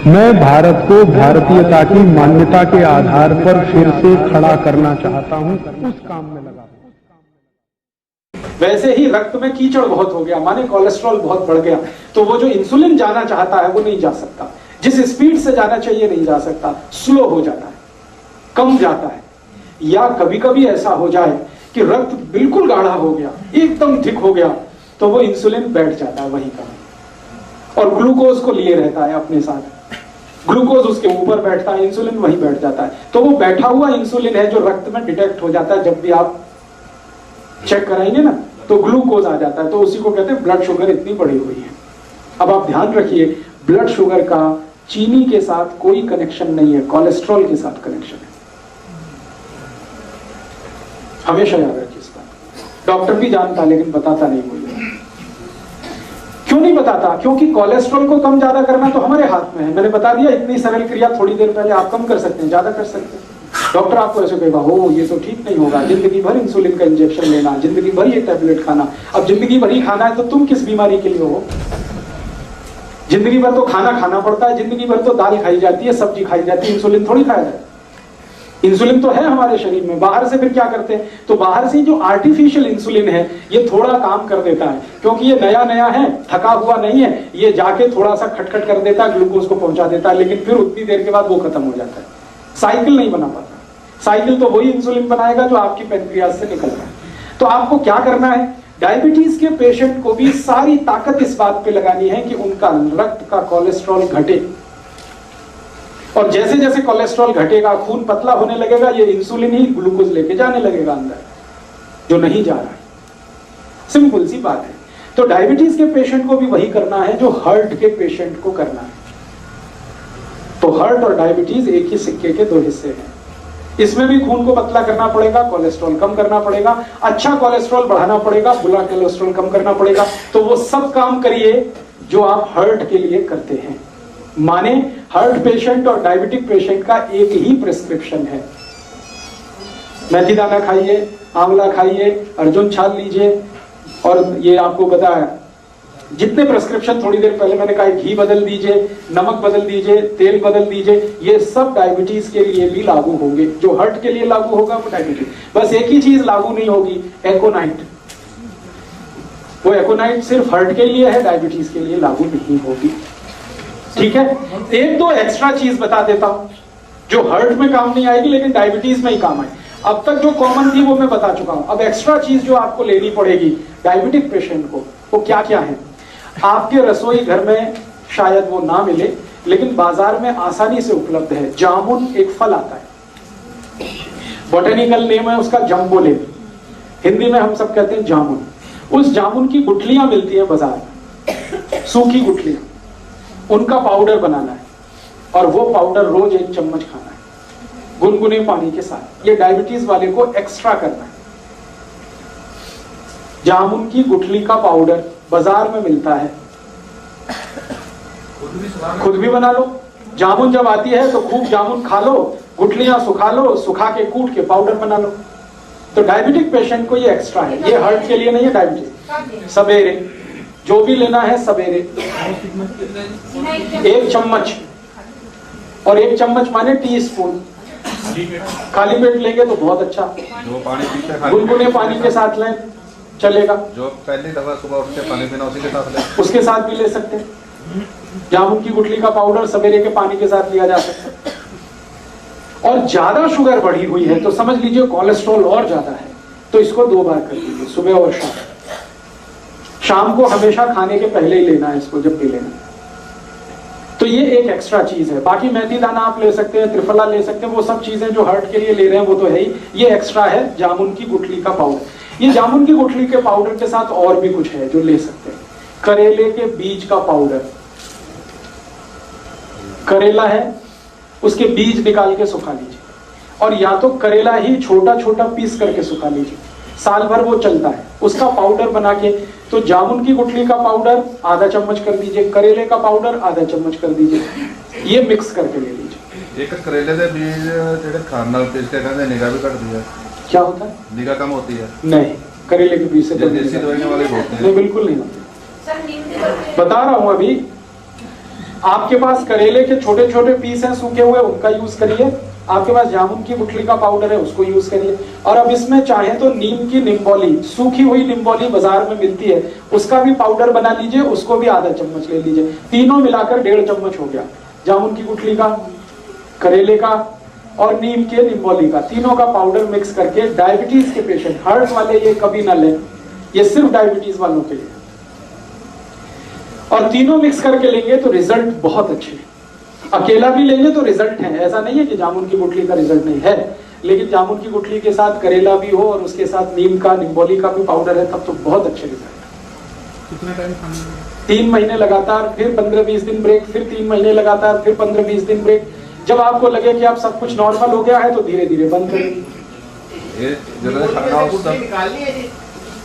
मैं भारत को भारतीयता की मान्यता के आधार पर फिर से खड़ा करना चाहता हूं, उस काम में लगा। वैसे ही रक्त में कीचड़ बहुत हो गया, माने कोलेस्ट्रॉल बहुत बढ़ गया, तो वो जो इंसुलिन जाना चाहता है वो नहीं जा सकता, जिस स्पीड से जाना चाहिए नहीं जा सकता, स्लो हो जाता है, कम जाता है। या कभी कभी ऐसा हो जाए कि रक्त बिल्कुल गाढ़ा हो गया, एकदम थिक हो गया, तो वो इंसुलिन बैठ जाता है वहीं का, और ग्लूकोज को लिए रहता है अपने साथ, ग्लूकोज उसके ऊपर बैठता है, इंसुलिन वहीं बैठ जाता है। तो वो बैठा हुआ इंसुलिन है जो रक्त में डिटेक्ट हो जाता है, जब भी आप चेक कराएंगे ना तो ग्लूकोज आ जाता है, तो उसी को कहते हैं ब्लड शुगर इतनी बढ़ी हुई है। अब आप ध्यान रखिए, ब्लड शुगर का चीनी के साथ कोई कनेक्शन नहीं है, कोलेस्ट्रॉल के साथ कनेक्शन है, हमेशा याद रखिए इस बात। डॉक्टर भी जानता लेकिन बताता नहीं कोई। क्यों नहीं बताता? क्योंकि कोलेस्ट्रॉल को कम ज्यादा करना तो हमारे हाथ में है। मैंने बता दिया, इतनी सरल क्रिया थोड़ी देर पहले, आप कम कर सकते हैं, ज्यादा कर सकते हैं। डॉक्टर आपको ऐसे कहेगा, हो ये तो ठीक नहीं होगा, जिंदगी भर इंसुलिन का इंजेक्शन लेना, जिंदगी भर ये टैबलेट खाना। अब जिंदगी भर ही खाना है तो तुम किस बीमारी के लिए हो? जिंदगी भर तो खाना खाना पड़ता है, जिंदगी भर तो दाल खाई जाती है, सब्जी खाई जाती है, इंसुलिन थोड़ी खाया जाता है। इंसुलिन तो है हमारे शरीर में, बाहर से फिर क्या करते हैं? तो बाहर से जो आर्टिफिशियल इंसुलिन है ये थोड़ा काम कर देता है, क्योंकि ये नया नया है, थका हुआ नहीं है, ये जाके थोड़ा सा खटखट कर देता है, ग्लूकोज को पहुंचा देता है, लेकिन फिर उतनी देर के बाद वो खत्म हो जाता है। साइकिल नहीं बना पाता। साइकिल तो वही इंसुलिन बनाएगा जो आपकी पैनक्रियाज से निकल रहा है। तो आपको क्या करना है? डायबिटीज के पेशेंट को भी सारी ताकत इस बात पे लगानी है कि उनका रक्त का कोलेस्ट्रॉल घटे, और जैसे जैसे कोलेस्ट्रॉल घटेगा, खून पतला होने लगेगा, ये इंसुलिन ही ग्लूकोज लेके जाने लगेगा अंदर, जो नहीं जा रहा है। सिंपल सी बात है। तो डायबिटीज के पेशेंट को भी वही करना है जो हार्ट के पेशेंट को करना है। तो हार्ट और डायबिटीज एक ही सिक्के के दो हिस्से हैं। इसमें भी खून को पतला करना पड़ेगा, कोलेस्ट्रॉल कम करना पड़ेगा, अच्छा कोलेस्ट्रॉल बढ़ाना पड़ेगा, बुरा कोलेस्ट्रॉल कम करना पड़ेगा। तो वो सब काम करिए जो आप हार्ट के लिए करते हैं। माने हार्ट पेशेंट और डायबिटिक पेशेंट का एक ही प्रिस्क्रिप्शन है, मेथी दाना खाइए, आंवला खाइए, अर्जुन छाल लीजिए, और ये आपको पता है जितने प्रिस्क्रिप्शन थोड़ी देर पहले मैंने कहा, घी बदल दीजिए, नमक बदल दीजिए, तेल बदल दीजिए, ये सब डायबिटीज के लिए भी लागू होंगे। जो हार्ट के लिए लागू होगा वो डायबिटीज, बस एक ही चीज लागू नहीं होगी, एकोनाइट। वो एकोनाइट सिर्फ हार्ट के लिए है, डायबिटीज के लिए लागू नहीं होगी। ठीक है, एक दो एक्स्ट्रा चीज बता देता हूं जो हार्ट में काम नहीं आएगी लेकिन डायबिटीज में ही काम आए। अब तक जो कॉमन थी वो मैं बता चुका हूं। अब एक्स्ट्रा चीज जो आपको लेनी पड़ेगी डायबिटिक पेशेंट को, वो क्या क्या है? आपके रसोई घर में शायद वो ना मिले, लेकिन बाजार में आसानी से उपलब्ध है। जामुन एक फल आता है, बोटेनिकल नेम है उसका जम्बोले, हिंदी में हम सब कहते हैं जामुन। उस जामुन की गुठलियां मिलती है बाजार में, सूखी गुठलियां, उनका पाउडर बनाना है, और वो पाउडर रोज 1 चम्मच खाना है गुनगुने पानी के साथ। ये डायबिटीज वाले को एक्स्ट्रा करना है। जामुन की गुठली का पाउडर बाजार में मिलता है, खुद भी बना लो। जामुन जब आती है तो खूब जामुन खा लो, गुठलियां सुखा लो, सुखा के कूट के पाउडर बना लो। तो डायबिटिक पेशेंट को ये एक्स्ट्रा है, ये हार्ट के लिए नहीं है। डायबिटीज सवेरे जो भी लेना है, सवेरे 1 चम्मच, और 1 चम्मच माने टीस्पून, खाली पेट लेंगे तो बहुत अच्छा। जो पानी पीते हैं गुनगुने पानी के साथ लें चलेगा। जो पहली दफा सुबह उठ के पानी पीना उसी के साथ ले, उसके साथ भी ले सकते हैं। जामुन की गुठली का पाउडर सवेरे के पानी के साथ लिया जा सकता है। और ज्यादा शुगर बढ़ी हुई है तो समझ लीजिए कोलेस्ट्रॉल और ज्यादा है, तो इसको 2 बार कर लीजिए, सुबह और शाम। शाम को हमेशा खाने के पहले ही लेना है इसको, जब भी लेना। तो ये एक एक्स्ट्रा चीज है। बाकी मेथी दाना आप ले सकते हैं, त्रिफला ले सकते हैं, वो सब चीजें जो हार्ट के लिए ले रहे हैं वो तो है ही। ये एक्स्ट्रा है जामुन की गुठली का पाउडर। ये जामुन की गुठली के पाउडर के साथ और भी कुछ है जो ले सकते हैं। करेले के बीज का पाउडर, करेला है उसके बीज निकाल के सुखा लीजिए, और या तो करेला ही छोटा छोटा पीस करके सुखा लीजिए, साल भर वो चलता है। उसका पाउडर बना के, तो जामुन की गुठली का पाउडर आधा चम्मच कर दीजिए, करेले का पाउडर आधा चम्मच कर दीजिए, ये मिक्स करके ले लीजिए। एक करेले के बीज जेडे खान नाल पीस के खाने निगाह भी घटती है। क्या होता है? निगाह कम होती है। नहीं, करेले के बीज से तो देसी दवाइयां वाले होते हैं। नहीं, बिल्कुल नहीं होते। बता रहा हूं अभी, आपके पास करेले के छोटे छोटे पीस हैं सूखे हुए, उनका यूज करिए। आपके पास जामुन की गुठली का पाउडर है, उसको यूज करिए। और अब इसमें चाहे तो नीम की निम्बोली, सूखी हुई निम्बोली बाजार में मिलती है, उसका भी पाउडर बना लीजिए, उसको भी आधा चम्मच ले लीजिए। तीनों मिलाकर 1.5 चम्मच हो गया। जामुन की गुठली का, करेले का और नीम के निम्बोली का, तीनों का पाउडर मिक्स करके डायबिटीज के पेशेंट, हार्ट वाले ये कभी ना लें, ये सिर्फ डायबिटीज वालों के लिए। और तीनों मिक्स करके लेंगे तो रिजल्ट बहुत अच्छे हैं। अकेला भी लेंगे तो रिजल्ट है, ऐसा नहीं है कि जामुन की गुठली का रिजल्ट नहीं है, लेकिन जामुन की गुठली के साथ करेला भी हो और उसके साथ नीम का, निम्बोली का भी पाउडर है, तब तो बहुत अच्छे रिजल्ट। कितना टाइम खाना? 3 महीने लगातार, फिर 15-20 दिन ब्रेक, फिर 3 महीने लगातार, फिर 15-20 दिन ब्रेक। जब आपको लगे कि आप सब कुछ नॉर्मल हो गया है तो धीरे धीरे बंद करें।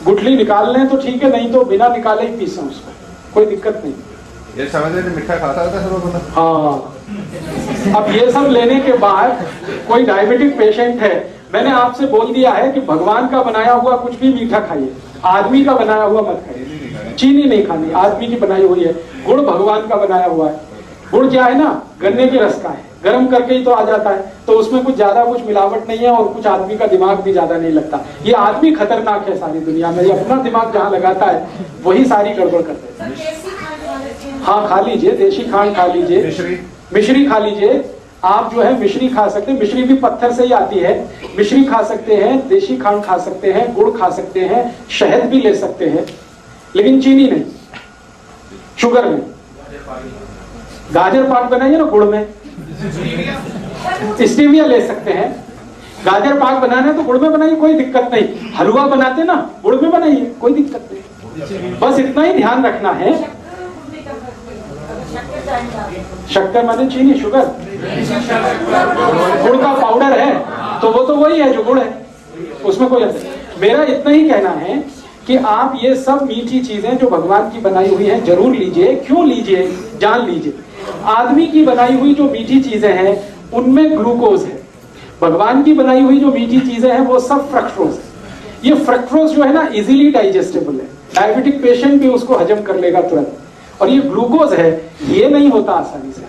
गुठली निकाल लें तो ठीक है, नहीं तो बिना निकाले ही पीसें उसको, कोई दिक्कत नहीं। ये समझ रहे मिठा खाता था सब लोगों ने। हाँ, अब ये सब लेने के बाद कोई डायबिटिक पेशेंट है, मैंने आपसे बोल दिया है कि भगवान का बनाया हुआ कुछ भी मीठा खाइए, आदमी का बनाया हुआ मत खाइए। चीनी नहीं खानी, आदमी की बनाई हुई है। गुड़ भगवान का बनाया हुआ है। गुड़ क्या है ना, गन्ने के रस का है, गर्म करके ही तो आ जाता है, तो उसमें कुछ ज्यादा कुछ मिलावट नहीं है और कुछ आदमी का दिमाग भी ज्यादा नहीं लगता। ये आदमी खतरनाक है सारी दुनिया में, ये अपना दिमाग जहाँ लगाता है वही सारी गड़बड़ कर देता है। हाँ, खा लीजिए, देशी खांड खा लीजिए, मिश्री खा लीजिए। आप जो है मिश्री खा सकते हैं, मिश्री भी पत्थर से ही आती है। मिश्री खा सकते हैं, देशी खांड खा सकते हैं, गुड़ खा सकते हैं, शहद भी ले सकते हैं, लेकिन चीनी नहीं, शुगर नहीं। गाजर पाक बनाइए ना गुड़ में, स्टीविया ले सकते हैं। गाजर पाक बनाना है तो गुड़ में बनाइए, कोई दिक्कत नहीं। हलवा बनाते ना, गुड़ में बनाइए, कोई दिक्कत नहीं। बस इतना ही ध्यान रखना है। शक्कर माने चीनी, शुगर, गुड़ का पाउडर है तो वो तो वही है जो गुड़ है, उसमें कोई अंतर। मेरा इतना ही कहना है कि आप ये सब मीठी चीजें जो भगवान की बनाई हुई हैं जरूर लीजिए। क्यों लीजिए, जान लीजिए। आदमी की बनाई हुई जो मीठी चीजें हैं उनमें ग्लूकोज है, भगवान की बनाई हुई जो मीठी चीजें हैं वो सब फ्रक्टोज है। ये फ्रक्टोज जो है ना इजीली डाइजेस्टेबल है, डायबिटिक पेशेंट भी उसको हजम कर लेगा तुरंत। और ये ग्लूकोज है, ये नहीं होता आसानी से।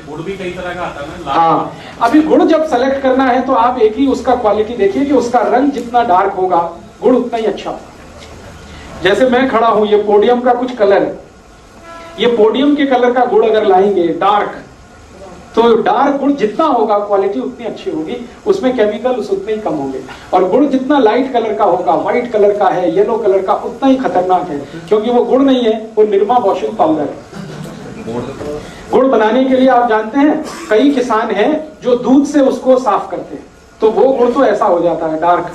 गुड़ भी कई तरह का आता है ना। हाँ, अभी गुड़ जब सेलेक्ट करना है तो आप एक ही उसका क्वालिटी देखिए कि उसका रंग जितना डार्क होगा गुड़ उतना ही अच्छा होगा। जैसे मैं खड़ा हूं, ये पोडियम का कुछ कलर है, ये पोडियम के कलर का गुड़ अगर लाएंगे डार्क, तो डार्क गुड़ जितना होगा क्वालिटी उतनी अच्छी होगी, उसमें केमिकल्स उतने ही कम होंगे। और गुड़ जितना लाइट कलर का होगा, व्हाइट कलर का है, येलो कलर का, उतना ही खतरनाक है, क्योंकि वो गुड़ नहीं है, वो निरमा वॉशिंग पाउडर है। गुड़ बनाने के लिए आप जानते हैं कई किसान हैं जो दूध से उसको साफ करते हैं, तो वो गुड़ तो ऐसा हो जाता है डार्क।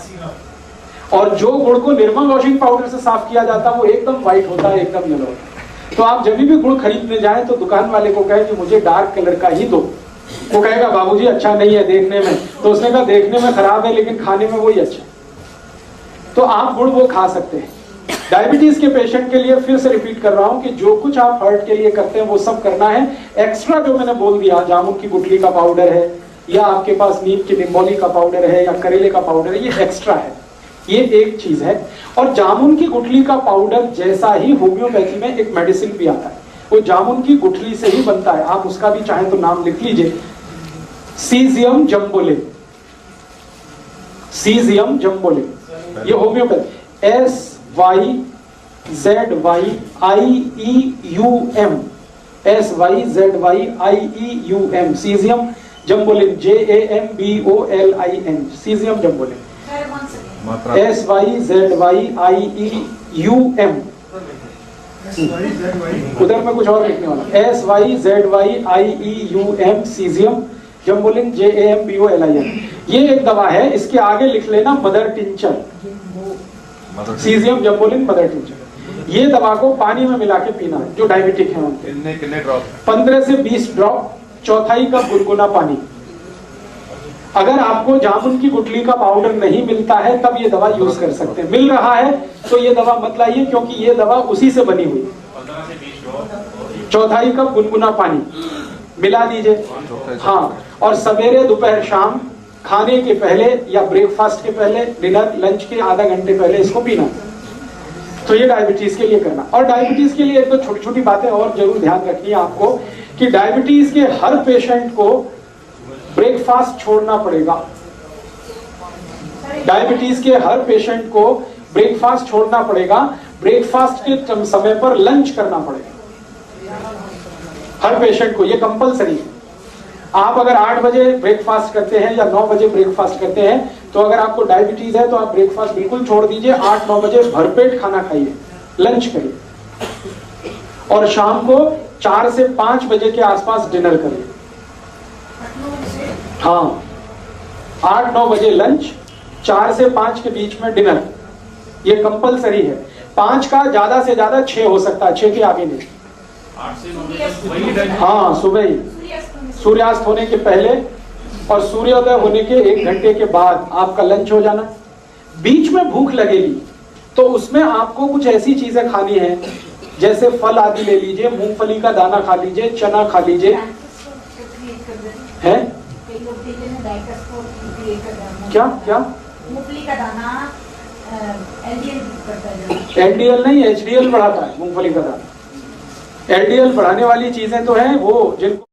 और जो गुड़ को निरमा वॉशिंग पाउडर से साफ किया जाता है वो एकदम व्हाइट होता है, एकदम येलो होता है। तो आप जब भी गुड़ खरीदने जाएं तो दुकान वाले को कहें कि मुझे डार्क कलर का ही दो। वो कहेगा बाबूजी अच्छा नहीं है देखने में, तो उसने कहा देखने में खराब है लेकिन खाने में वही अच्छा। तो आप गुड़ वो खा सकते हैं। डायबिटीज के पेशेंट के लिए फिर से रिपीट कर रहा हूं कि जो कुछ आप हार्ट के लिए करते हैं वो सब करना है। एक्स्ट्रा जो मैंने बोल दिया, जामुन की गुठली का पाउडर है, या आपके पास नीम की निम्बोली का पाउडर है, या करेले का पाउडर है, ये एक्स्ट्रा है, ये एक चीज है। और जामुन की गुठली का पाउडर जैसा ही होम्योपैथी में एक मेडिसिन भी आता है, वो जामुन की गुठली से ही बनता है। आप उसका भी चाहे तो नाम लिख लीजिए, सीजियम जम्बोलिन। सीजियम जम्बोलिन, ये homeopathy, SYZYIEUM, SYZYIEUM, syzygium jambolanum, JAMBOLIN, syzygium jambolanum, SYZYIEUM। उधर में कुछ और लिखने वाला, SYZYIEUM, सीजियम जम्बोलिन, JAMBOLIN। ये एक दवा है, इसके आगे लिख लेना mother tincture, syzygium jambolanum mother tincture. ये दवा को पानी में मिला के पीना है जो डायबिटिक है उनके। कितने ड्रॉप? 15 से 20 ड्रॉप, चौथाई कप गुनगुना पानी। अगर आपको जामुन की गुठली का पाउडर नहीं मिलता है तब ये दवा यूज कर सकते हैं। मिल रहा है तो ये दवा मत लाइए, क्योंकि ये दवा उसी से बनी हुई। 15 से 20 ड्रॉप, चौथाई कप गुनगुना पानी मिला दीजिए। हाँ, और सवेरे दोपहर शाम खाने के पहले या ब्रेकफास्ट के पहले, डिनर लंच के आधा घंटे पहले इसको पीना। तो ये डायबिटीज के लिए करना। और डायबिटीज के लिए एक तो छोटी छोटी बातें और जरूर ध्यान रखनी है आपको कि डायबिटीज के हर पेशेंट को ब्रेकफास्ट छोड़ना पड़ेगा। डायबिटीज के हर पेशेंट को ब्रेकफास्ट छोड़ना पड़ेगा, ब्रेकफास्ट के समय पर लंच करना पड़ेगा हर पेशेंट को, ये कंपलसरी है। आप अगर 8 बजे ब्रेकफास्ट करते हैं या 9 बजे ब्रेकफास्ट करते हैं, तो अगर आपको डायबिटीज है तो आप ब्रेकफास्ट बिल्कुल छोड़ दीजिए, 8-9 बजे भरपेट खाना खाइए, लंच करिए और शाम को 4 से 5 बजे के आसपास डिनर करिए। हाँ, 8-9 बजे लंच, 4 से 5 के बीच में डिनर, ये कंपलसरी है। 5 का ज्यादा से ज्यादा 6 हो सकता है, 6 के आगे नहीं। 8 से 9 बजे वही टाइम। हाँ, सुबह ही, सूर्यास्त होने के पहले और सूर्योदय होने के 1 घंटे के बाद आपका लंच हो जाना। बीच में भूख लगेगी तो उसमें आपको कुछ ऐसी चीजें खानी है, जैसे फल आदि ले लीजिए, मूंगफली का दाना खा लीजिए, चना खा लीजिए। है क्या क्या मूंगफली का दाना एलडीएल नहीं, एचडीएल बढ़ाता है मूंगफली का दाना। एलडीएल बढ़ाने वाली चीजें तो हैं वो जिनको